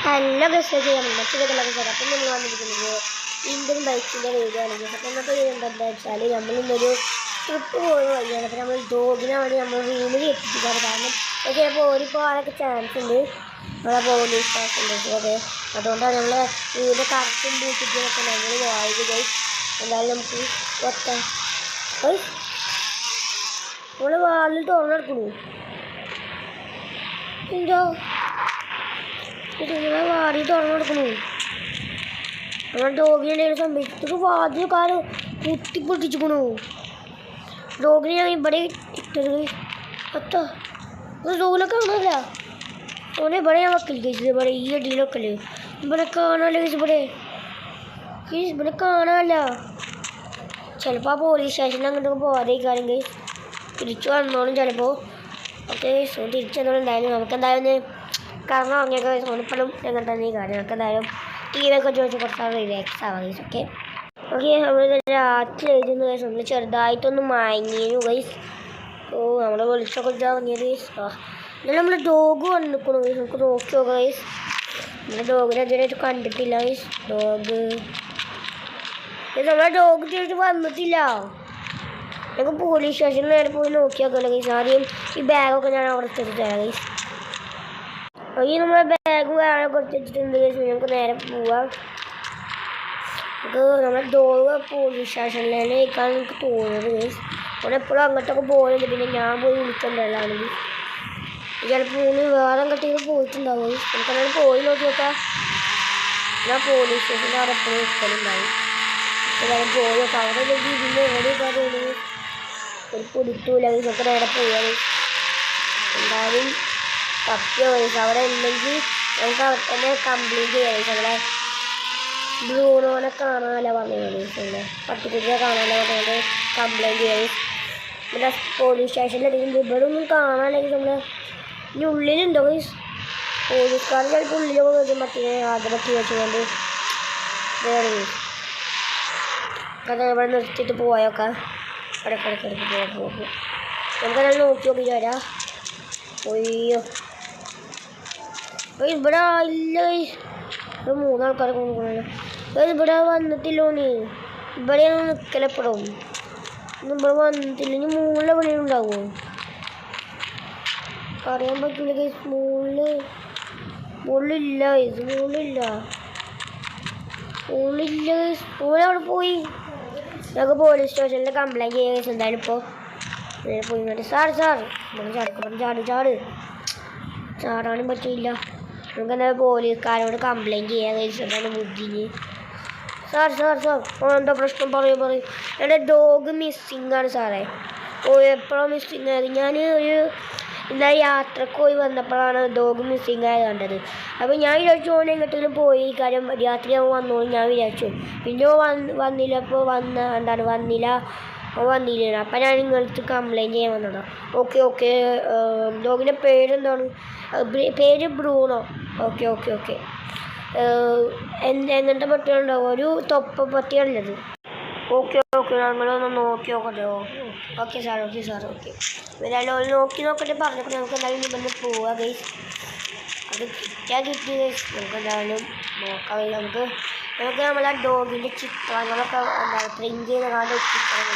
നല്ല മെസ്സേജ് ചെയ്യാൻ മറ്റൊരു സാർ അപ്പം നമ്മൾ വന്നിരിക്കുന്നത് ഇന്ത്യൻ ബൈക്കിൻ്റെ വീഡിയോ ആണ്. അപ്പം ഇന്നത്തെ വീഡിയോ എന്താ വെച്ചാൽ നമ്മളിന്നൊരു ട്രിപ്പ് പോകുന്ന വഴിയാണ്. അപ്പോൾ നമ്മൾ ഡോഗിനെ വേണ്ടി നമ്മൾ റൂമിൽ എത്തിക്കാറ്. കാരണം ചിലപ്പോൾ ഓടിപ്പോകാനൊക്കെ ചാൻസ് ഉണ്ട്, നമ്മളെ പോകുന്ന വിശ്വാസമുണ്ട്. അതെ, അതുകൊണ്ടാണ് നമ്മൾ വീട് കറക്റ്റും പൂട്ടിട്ടൊക്കെ നമ്മൾ വായിക്കുക. എന്തായാലും നമുക്ക് വെക്കാം. നമ്മൾ വാളിൽ തുറന്നെടുക്കണു എന്തോ നിങ്ങളെ വാടി തുറന്നെടുക്കണു. നമ്മൾ ഡോഗിനെ സംബന്ധിച്ചിട്ട് വാതിൽ കുത്തിപ്പൊട്ടിച്ചിക്കണു. ഡോഗിനെ ഞാൻ ഇവിടെ ഇട്ടത് പത്താ ഡോഗിനെ കാണാനില്ല. ഓനെ ഇവിടെ ഞാൻ വെക്കല് കഴിച്ചത്, ഇവിടെ ഈ അടിയിൽ വെക്കല്. ഇവിടെ കാണാനില്ല കഴിച്ചു, ഇവിടെ കാണാനില്ല. ചിലപ്പോൾ ആ പോലീസ് സ്റ്റേഷനിൽ അങ്ങോട്ടൊക്കെ പോകാതെ കാര്യം കഴിച്ച് തിരിച്ചു വന്നോളും ചിലപ്പോൾ. ഓക്കെ, തിരിച്ചു വന്നോളും. എന്തായാലും നമുക്കെന്തായാലും കാരണം അങ്ങനെയൊക്കെ ഓണിപ്പോഴും എങ്ങനെ തന്നെ ഈ കാര്യം നമുക്ക് എന്തായാലും ടി വി ഒക്കെ ചോദിച്ച് കുറച്ചാൽ റിലാക്സ് ആവാം ഗൈസ്. ഓക്കെ നമ്മൾ രാത്രി എഴുതുന്ന ഗൈസ് നമ്മൾ ചെറുതായിട്ടൊന്ന് മയങ്ങിയിരുന്നു ഗൈസ്. ഓ നമ്മുടെ വെളിച്ചൊക്കെ ഇറങ്ങിയത് ഗൈസ്. എന്നാലും നമ്മുടെ ഡോഗ് വന്നിരിക്കണു ഗൈസ്, നമുക്ക് നോക്കി നോക്കാം ഗൈസ്. നമ്മുടെ ഡോഗിനെ ഇതുവരെയായിട്ട് കണ്ടിട്ടില്ല ഗൈസ്. നമ്മുടെ ഡോഗ് തിരിച്ച് വന്നിട്ടില്ല. ഞങ്ങൾക്ക് പോലീസ് സ്റ്റേഷനിൽ നേരെ പോയി നോക്കി നോക്കാമല്ലോ ഗൈസ്. ആദ്യം ഈ ബാഗൊക്കെ ഞാൻ അവിടെ എടുത്തിട്ട് തരാം ഗൈസ്. ഈ നമ്മുടെ ബാഗും കാര്യങ്ങളൊക്കെ എടുത്ത് വെച്ചിട്ടുണ്ട് ഗൈസ്. നമുക്ക് നേരെ പോവാം. നമുക്ക് നമ്മുടെ ഡോഗ് പോലീസ് സ്റ്റേഷനിലാണ് ഇരിക്കാൻ എനിക്ക് തോന്നുന്നത് ഗൈസ്. അവിടെ എപ്പോഴും അങ്ങോട്ടൊക്കെ പോകുന്നുണ്ട്. പിന്നെ ഞാൻ പോയി വിളിക്കണ്ടല്ലാണെങ്കിൽ ചിലപ്പോൾ വേറെ അങ്ങോട്ടേക്ക് പോയിട്ടുണ്ടാവും ഗൈസ്. നമുക്കങ്ങനെ പോയി നോക്കി നോക്കാം. ഞാൻ പോലീസ് സ്റ്റേഷൻ്റെ അവിടെ എപ്പോഴും നിൽക്കലുണ്ടാവും. എല്ലാവരും പോയി നോക്കാം. അവിടെ ഇതിൻ്റെ എവിടെയൊക്കെ തോന്നുന്നു ഒരു പൊടിത്തൂല ഗൈസ്. ഒക്കെ നേരെ പോവുക ഗൈസ്. എന്തായാലും സത്യ ഗൈസ് അവിടെ ഉണ്ടെങ്കിൽ നമുക്ക് അവിടെ തന്നെ കംപ്ലീറ്റ് ചെയ്യാം ഗൈസ്. അവിടെ ബ്രൂണോനെ കാണാനല്ല പറഞ്ഞത് ഗൈസ്. അവിടെ പട്ടിക്കുട്ടിയെ കാണാനല്ല പറഞ്ഞത് കംപ്ലൈൻറ്റ് ചെയ്യാം ഗൈസ്. ഇവിടെ പോലീസ് സ്റ്റേഷനിലെത്തിക്കും. ഇവിടെ ഒന്നും കാണാനല്ലെങ്കിൽ നമ്മൾ ഇനി ഉള്ളിലുണ്ടോ ഗൈസ്. പോലീസുകാർ ചിലപ്പോൾ ഉള്ളിലൊക്കെ വരും. പട്ടിനെ ആദ്യം പറ്റി വെച്ചുകൊണ്ട് ഇതാണ് ഗൈസ്. അത് ഇവിടെ നിർത്തിയിട്ട് പോയൊക്കെ ഇടയ്ക്കിടയ്ക്ക് പോകും. നമുക്കത് നോക്കി നോക്കിയിട്ട് വരാം. ഒയ്യോ ഇവിടെ ഇല്ല. ഇവിടെ മൂന്നാൾക്കാരെ കൊണ്ടുപോകണല്ലോ. ഇവിടെ വന്നിട്ടില്ലോന്ന്. ഇവിടെയാണ് നിൽക്കലെപ്പെടും. ഇന്ന് ഇവിടെ വന്നിട്ടില്ല. ഇനി മുകളിൽ എവിടെ ഉണ്ടാവുമോ അറിയാൻ പറ്റില്ല ഗൈസ്. മുകളിലില്ല ഗൈസ്. മുകളിലില്ല ഗൈസ്. അവിടെ പോയി. ഞങ്ങൾക്ക് പോലീസ് സ്റ്റേഷനിൽ കംപ്ലൈൻറ്റ് ചെയ്യാൻ ഗൈസ്. എന്തായാലും ഇപ്പോൾ നേരെ പോയി ഇങ്ങോട്ട് സാറ് നമ്മൾ ചാടാനും പറ്റില്ല. നമുക്ക് എന്തായാലും പോലീസുകാരോട് കംപ്ലൈൻറ്റ് ചെയ്യാൻ കഴിച്ചിട്ടാണ് ബുദ്ധിന്. സാർ എന്താ പ്രശ്നം പറയും. എൻ്റെ ഡോഗ് മിസ്സിങ് ആണ് സാറേ. എപ്പോഴും മിസ്സിങ് ആയത്. ഞാൻ ഇന്നലെ യാത്രക്ക് പോയി വന്നപ്പോഴാണ് ഡോഗ് മിസ്സിങ് ആയത് കണ്ടത്. അപ്പോൾ ഞാൻ വിചാരിച്ചു ഓനെ എങ്ങോട്ടെങ്കിലും പോയി കാര്യം രാത്രി അവൻ വന്നോളും ഞാൻ വിചാരിച്ചു. പിന്നെ വന്നില്ല. അപ്പോൾ വന്നില്ല. അപ്പം ഞാൻ നിങ്ങൾക്ക് കംപ്ലൈൻറ്റ് ചെയ്യാൻ വന്നതാണ്. ഓക്കെ ഡോഗിൻ്റെ പേരെന്താണ്? പേര് ബ്രൂണോ. ഓക്കെ എങ്ങനത്തെ പട്ടികളുണ്ടാവും? ഒരു തൊപ്പ പട്ടിയാണുള്ളത്. ഓക്കെ ഞങ്ങളൊന്ന് നോക്കി നോക്കട്ടെ. ഓക്കെ സാർ എന്തായാലും ഒരു നോക്കി നോക്കട്ടെ പറഞ്ഞപ്പോൾ നമുക്ക് എന്തായാലും ഇവിടുന്ന് പോവാം ഗൈസ്. അത് കിട്ടി ഗൈസ്. നമുക്ക് എന്തായാലും നോക്കാം. നമുക്ക് നമ്മളെ ഡോഗിൻ്റെ ചിത്രങ്ങളൊക്കെ പ്രിൻ്റ് ചെയ്ത് കാണാൻ ചിത്രം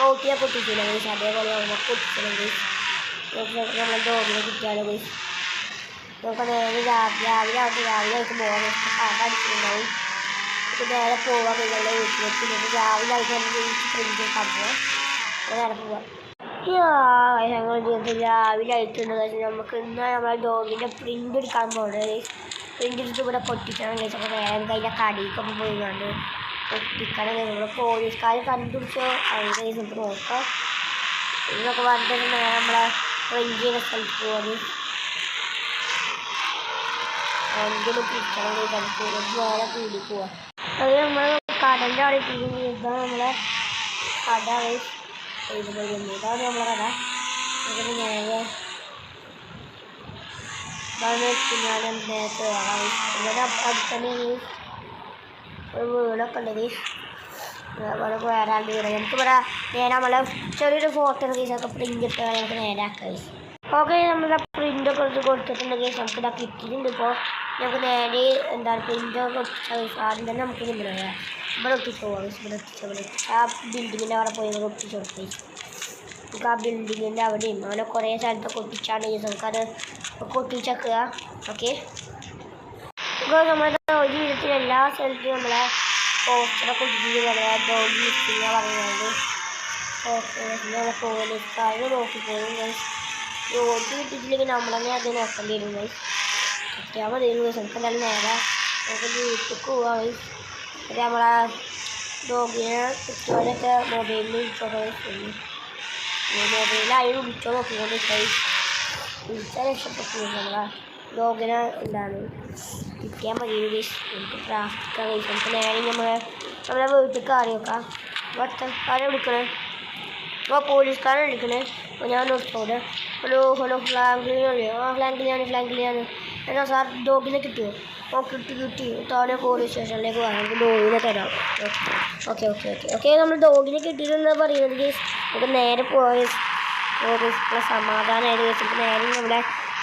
റോട്ടിയെ പൊട്ടിച്ചില്ല ഗൈസ്. അതേപോലെ നമുക്ക് പൊട്ടിക്കണം ഗൈസ്. നമ്മളെ ഡോഗിനെ കിട്ടിയാലോ ഗൈസ്. നമുക്ക് നേരെ രാവിലെ ആയിട്ട് പോകാൻ അടിച്ചിട്ടുണ്ടാവും. നേരെ പോവാൻ നിങ്ങളുടെ വീട്ടിലേക്ക്. എന്നിട്ട് രാവിലെ ആയിട്ട് നമുക്ക് പ്രിൻ്റ് കണ്ടുപോകാം. നേരെ പോവാം. ഞങ്ങൾ രാവിലെ ആയിട്ടുണ്ട് കഴിച്ച് നമുക്ക് ഇന്ന് നമ്മളെ ഡോഗിൻ്റെ പ്രിൻ്റ് എടുക്കാൻ പോകുന്നത്. പ്രിൻ്റ് എടുത്ത് ഇവിടെ പൊട്ടിക്കണം കഴിച്ച്. അപ്പോൾ വേഗം കയ്യിലെ കടയിലൊക്കെ പോയി കണ്ട് പൊട്ടിക്കണം. നമ്മൾ പോലീസുകാർ കണ്ടുപിടിച്ചോ അതിൻ്റെ കഴിച്ച് നമുക്ക് നോക്കാം. ഇതൊക്കെ വന്നിട്ട് നേരെ നമ്മളെ പ്രിൻ്റ് ചെയ്യുന്ന സ്ഥലത്ത് പോകാൻ എന്തെങ്കിലും തിരിക്കണം കഴിച്ച് വേറെ കൂടി പോവാം. അത് നമ്മൾ കടലിൻ്റെ അവിടെ ഇട്ടിരിക്കുന്നത്. ഇതാണ് നമ്മളെ കട ഗൈസ്. ഇതാണ് നമ്മളെ കട. ഇതിന് നേരെ ഞാൻ നേരത്തെ ഇവിടെ അടുത്തന്നെ ഒരു വീടൊക്കെ ഉണ്ട് ഗൈസ്. വേറെ ആളുടെ വീട്. നമുക്കിവിടെ നേരെ നമ്മളെ ചെറിയൊരു ഫോട്ടോ ഗൈസൊക്കെ പ്രിൻ്റ് ഇട്ടാൽ നമുക്ക് നേരെ ആക്കാം ഗൈസ്. ഓക്കെ നമ്മുടെ പ്രിൻ്റൊക്കെ എടുത്ത് കൊടുത്തിട്ടുണ്ട് ഗൈസ്. നമുക്കിതാ കിട്ടിയിട്ടുണ്ട്. ഇപ്പോൾ നമുക്ക് നേരെ എന്താണ് പ്രിൻ്റ് ആദ്യം തന്നെ നമുക്ക് ഇവിടെ ഒട്ടിച്ച് പോകാം. ഇവിടെ ആ ബിൽഡിങ്ങിൻ്റെ അവിടെ പോയി നമുക്ക് ഒട്ടിച്ച് കൊടുക്കും. നമുക്ക് ആ ബിൽഡിങ്ങിൻ്റെ അവിടെയും അങ്ങനെ കുറേ സ്ഥലത്തൊക്കെ ഒട്ടിച്ചാണ് നമുക്കത് ഒട്ടിച്ചേക്കുക. ഓക്കെ, ഇപ്പോൾ നമ്മുടെ ഒരു വിധത്തിൽ എല്ലാ സ്ഥലത്തും നമ്മളെ പോസ്റ്ററൊക്കെ ഒട്ടിച്ച് പറയാം. ഡോഗ് ലിസ്റ്റിംഗ് പറയുന്നത് പോലീസുകാർ നോക്കിപ്പോയി. ജോലി കിട്ടിയിട്ടില്ലെങ്കിൽ നമ്മളെന്നെ അത് നോക്കേണ്ടി വരും. കിട്ടിയാൽ മതി. നമുക്ക് എന്തായാലും നേരെ നമുക്ക് വീട്ടിൽ പോവാം. അത് നമ്മളെ ഡോഗിനെ കുട്ടികളൊക്കെ മൊബൈലിൽ വിളിച്ചോക്കെ മൊബൈലായി വിളിച്ചോ നോക്കിക്കൊണ്ട് വിളിച്ചാൽ രക്ഷപ്പെട്ടു. നമ്മളെ ഡോഗിനെ എന്താണ് കിട്ടിയാൽ മതി. നമുക്ക് ട്രാഫിക്കാ നമുക്ക് നേരെ നമ്മളെ വീട്ടിൽ കയറി നോക്കാം. ആരെ വിളിക്കണേ? അപ്പോൾ പോലീസുകാരെ വിളിക്കണേ. അപ്പോൾ ഞാൻ നോക്കിക്കോടെ. ഹലോ ഫ്ലാങ്കിലാണ്. ഫ്ലാങ്കിലാണ് എന്നാ സാർ ഡോഗിനെ കിട്ടിയോ? കിട്ടി താഴെ പോലീസ് സ്റ്റേഷനിലേക്ക് പോകാം. നമുക്ക് ഡോഗിനെ തരാം. ഓക്കെ നമ്മൾ ഡോഗിനെ കിട്ടിയിട്ടെന്ന് പറയുന്നത് നമുക്ക് നേരെ പോയി സമാധാനമായിട്ട് വെച്ചിട്ട് നേരെ നമ്മുടെ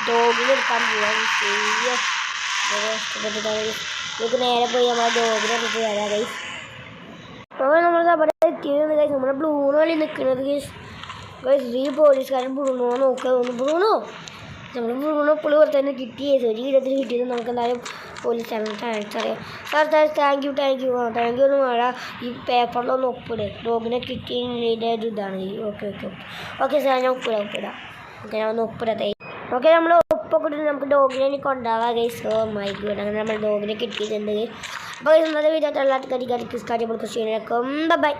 ഡോഗിനെ എടുക്കാൻ പോവാം. നമുക്ക് നേരെ പോയി നമ്മളെ ഡോഗിനെ എടുത്ത് തരാം. ഗൈസ് അപ്പോൾ നമ്മൾ അവിടെ എത്തിയത് ഗൈസ് നമ്മുടെ ബ്ലൂണോ കളി നിൽക്കുന്നത്. ഗൈസ് ഈ പോലീസുകാരൻ ബ്രൂണോ നോക്കുക. ബ്രൂണോ എപ്പോഴും പുറത്ത് തന്നെ കിട്ടി. ഒരു ഇടത്തിൽ കിട്ടിയത് നമുക്ക് എന്തായാലും പോലീസാണ്. താങ്ക്സ് അറിയാം സാർ. താങ്ക് യു ഒന്നും വേണ്ട. ഈ പേപ്പറിലൊന്ന് ഒപ്പിട്. ഡോഗിനെ കിട്ടിയതിൻ്റെ ഇതാണ്. ഓക്കെ സാർ, ഞാൻ ഒപ്പിടാം. ഓക്കെ, ഞാൻ ഒന്ന് ഒപ്പിടട്ടെ. ഓക്കെ, നമ്മൾ ഒപ്പൊക്കെ ഇട്ടിട്ട് നമുക്ക് ഡോഗിനെ കൊണ്ടാവാം. ഗൈസ് മൈ ഗോഡ്, അങ്ങനെ നമ്മൾ ഡോഗിനെ കിട്ടിയിട്ടുണ്ട്. അപ്പോൾ ഇന്നത്തെ വീഡിയോ എല്ലാവർക്കും ബൈ.